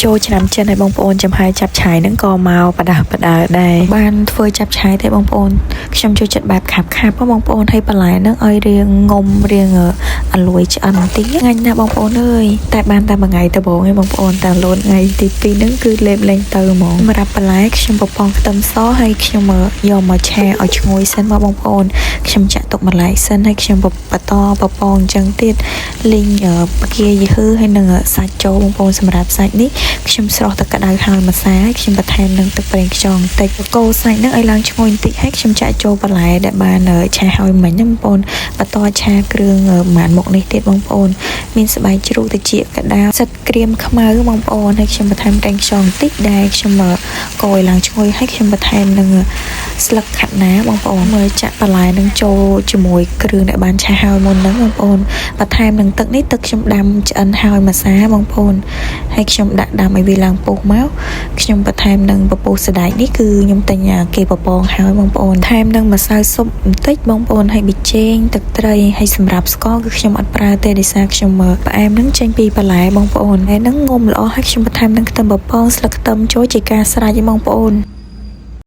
ចូលឆ្នាំចិនឲ្យបងប្អូនចំហាយចាប់ឆាយហ្នឹងក៏មកបដាបដាដែរបានធ្វើចាប់ឆាយតែបងប្អូនខ្ញុំចូលចិត្តបែបខាប់បងប្អូនឲ្យបន្លែហ្នឹងឲ្យរៀងងុំរៀងអលួយឆ្អិនបន្តិចងាញ់ណាស់បងប្អូនអើយតែបានតែមួយថ្ងៃទៅបងឯងបងប្អូនតែលូនថ្ងៃទី2ហ្នឹងគឺលេបលេងទៅហ្មងសម្រាប់បន្លែខ្ញុំបបងខ្ទឹមសហើយខ្ញុំយកមកឆាឲ្យឈ្ងុយសិនមកបងប្អូនខ្ញុំចាក់ទុកបន្លែសិនហើយខ្ញុំបន្តបបងអញ្ចឹងទៀតលីងបកាយហឺហើយនឹងសាច់ចូលបងប្អូនសម្រាប់សាច់នេះខ្ញុំស្រោះទឹកក្តៅហើយម្សៅខ្ញុំបន្ថែមនឹងទឹកប្រេងខ្យងបន្តិចកូរសាច់ហ្នឹងឲ្យឡើងឈ្ងុយបន្តិចហើយខ្ញុំចាក់ចូលបន្លែដែលបានឆាហើយមិញហ្នឹងបងប្អូនបន្តឆាគ្រឿងម៉ានមុខនេះទៀតបងប្អូនមានស្បែកជ្រូកត្រចៀកក្តៅសិតក្រៀមខ្មៅបងប្អូនហើយខ្ញុំបន្ថែមប្រេងខ្យងបន្តិចដែរខ្ញុំកូរឲ្យឡើងឈ្ងុយហើយខ្ញុំបន្ថែមនឹងស្លឹកខាត់ណាបងប្អូនមើលចាក់បន្លែនឹងចូលជាមួយគ្រឿងដែលបានឆាហើយមុនហ្នឹងបងប្អូនបន្ថែមនឹងទឹកនេះទឹកខ្ញុំដាំឆ្អិនហើយម្សៅបងប្អូនហើយខ្ញុំដាក់ដាំឲ្យវាឡើងពុះមកខ្ញុំបន្ថែមនឹងពពុះសណ្តែកនេះគឺខ្ញុំទិញគេបបងហើយបងប្អូនថែមនឹងម្សៅស៊ុបបន្តិចបងប្អូនហើយប៊ីចេងទឹកត្រីហើយសម្រាប់ស្ករគឺខ្ញុំអត់ប្រើទេដោយសារខ្ញុំផ្អែមនឹងចេញពីបន្លែបងប្អូនហើយនឹងងុំល្អហើយខ្ញុំបន្ថែមនឹងខ្ទឹមបបងស្លឹកខ្ទឹមចូលជាការស្រេចបងប្អូន